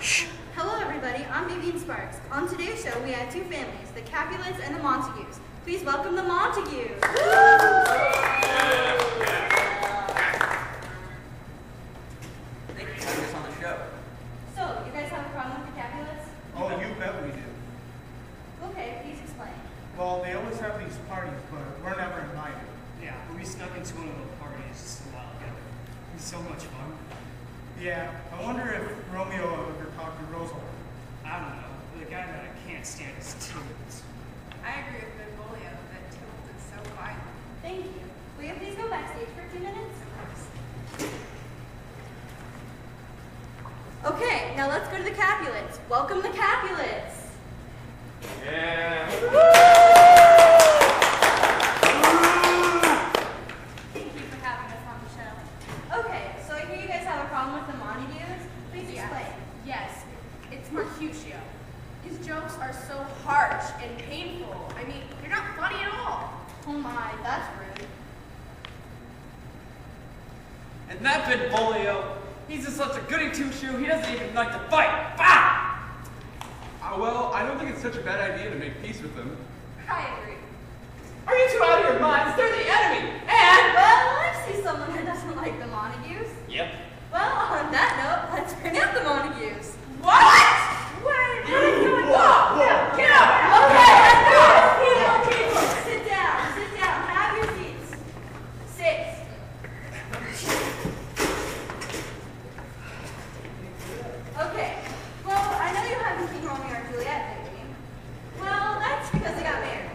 Hello everybody, I'm Vivian Sparks. On today's show we have two families, the Capulets and the Montagues. Please welcome the Montagues. Thank you for having us on the show. So, you guys have a problem with the Capulets? Oh, you bet we do. Okay, please explain. Well, they always have these parties, but we're never invited. Yeah, but we snuck into one of the parties just a while ago. It was so much fun. Yeah, I wonder if Romeo ever talked to Rosa. I don't know. The guy that I can't stand is Tilt. I agree with Romeo that Tilt is so violent. Thank you. Will you please go backstage for 2 minutes? Okay, now let's go to the Capulets. Welcome the Capulets. Yeah. Thank you for having us on the show. Okay, so I hear you guys have a problem with the Montagues. Please explain. Yes, it's Mercutio. His jokes are so harsh and painful. I mean, you're not funny at all. Oh my, that's rude. And that bit Bolio, he's just such a goody two-shoe, he doesn't even like to fight. Bah! Well, I don't think it's such a bad idea to make peace with them. I agree. Are you two out of your minds? They're the enemy! And... Well, I see someone who doesn't like the Montagues. Yep. Well, on that note, let's bring out the Montagues. What? What are you doing? Whoa! Get out! Okay, people, sit down, have your seats. Sit. Okay, well, I know you haven't seen Romeo or Juliet lately. Well, that's because they got married.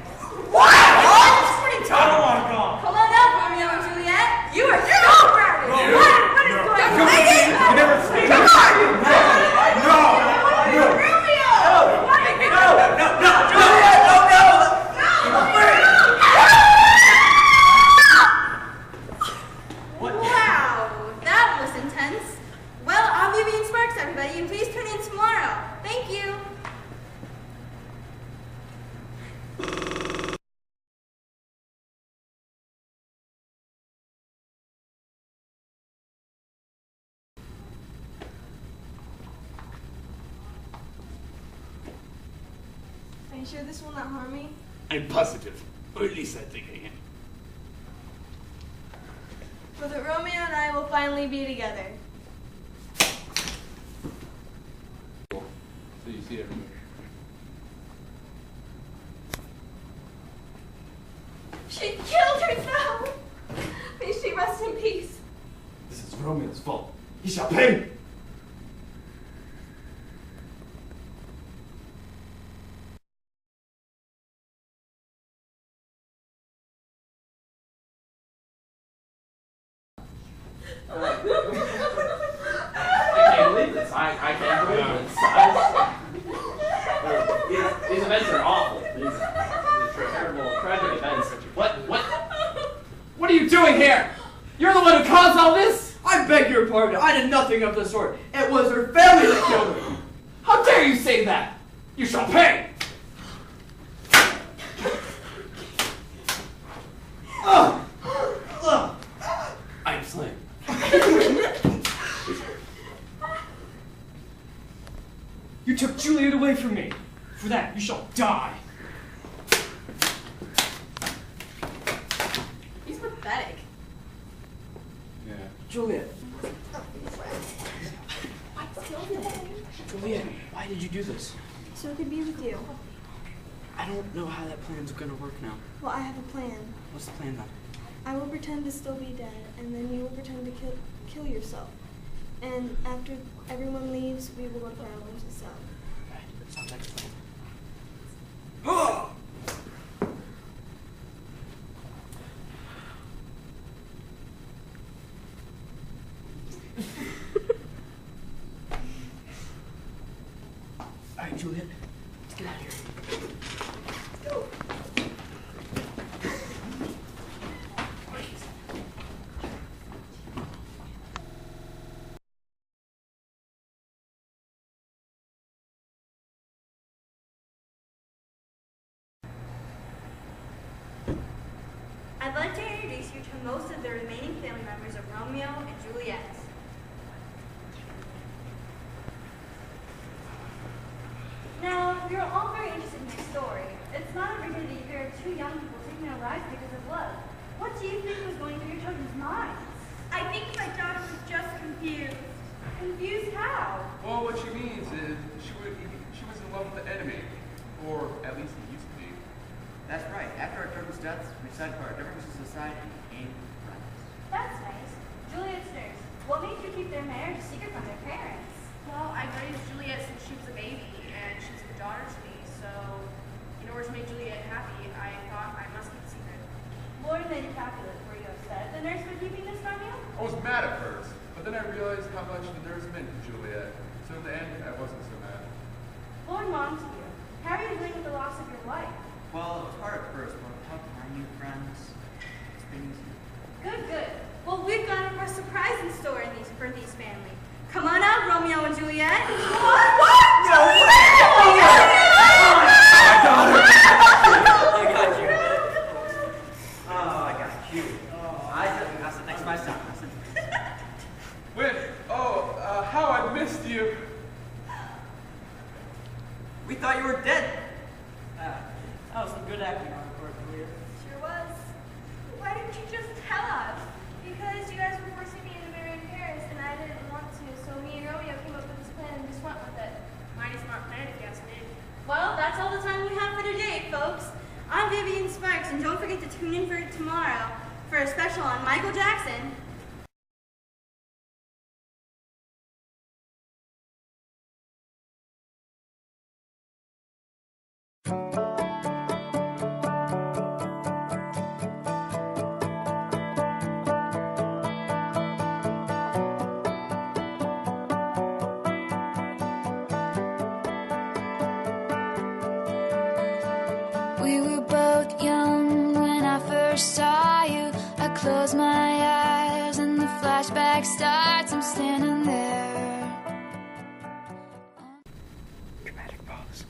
What are you talking about? Come on up, Romeo and Juliet. You are so rowdy. What is going on? You never say Come on! Wow, that was intense. Well, I'm Vivian Sparks, everybody, and please tune in tomorrow. Thank you. Are you sure this will not harm me? I'm positive. Or at least I think I am. Well, that Romeo and I will finally be together. So you see everything. She killed herself! May she rest in peace. This is Romeo's fault. He shall pay! I can't believe this. I can't believe this. These events are awful. These are terrible, tragic events. What are you doing here? You're the one who caused all this? I beg your pardon. I did nothing of the sort. It was her family that killed her. How dare you say that? You shall pay! I am slain. You took Juliet away from me. For that, you shall die. He's pathetic. Yeah. Juliet. Juliet, why did you do this? So it could be with you. I don't know how that plan's gonna work now. Well, I have a plan. What's the plan then? I will pretend to still be dead, and then you will pretend to kill yourself. And after everyone leaves, we will go to Caroline's cell. Okay, that sounds like a plan. All right, Juliet, let's get out of here. Let's go. I'd like to introduce you to most of the remaining family members of Romeo and Juliet. we're all very interested in your story. It's not every day that you hear of two young people taking their lives because of love. What do you think was going through your children's minds? I think my daughter was just confused. Confused how? Well, what she means is she was in love with the enemy, or at least he used to be. That's right. After our children's deaths, we decided for our differences in society and became friends. That's nice. Juliet's nurse, what made you keep their marriage a secret from their parents? Well, I raised Juliet since she was a baby, and she's a daughter to me, so in order to make Juliet happy, I thought I must keep a secret. Lord and Lady Capulet, were you upset the nurse for keeping this from you? I was mad at first, but then I realized how much the nurse meant to Juliet. So in the end, I wasn't so mad. Lord Montague, how are you doing with the loss of your wife? Well, it was hard at first, but talking to my new friends, it's been easy. Good, good. Well, we've got a surprise in store for these family. Come on out, Romeo and Juliet. What? No way! I got you. Oh, I got you. I sit next to my son. Wait, how I missed you. We thought you were dead. That was some good acting on the part, Juliet. Sure was. Why didn't you just tell us? Because you guys were forcing me to marry in Paris, and I didn't want to, so me and Romeo came up with this plan and just went with it. Mighty smart plan, if you ask me. Well, that's all the time we have for today, folks. I'm Vivian Sparks, and don't forget to tune in for tomorrow for a special on Michael Jackson. We were both young when I first saw you. I close my eyes and the flashback starts. I'm standing there. Dramatic pause.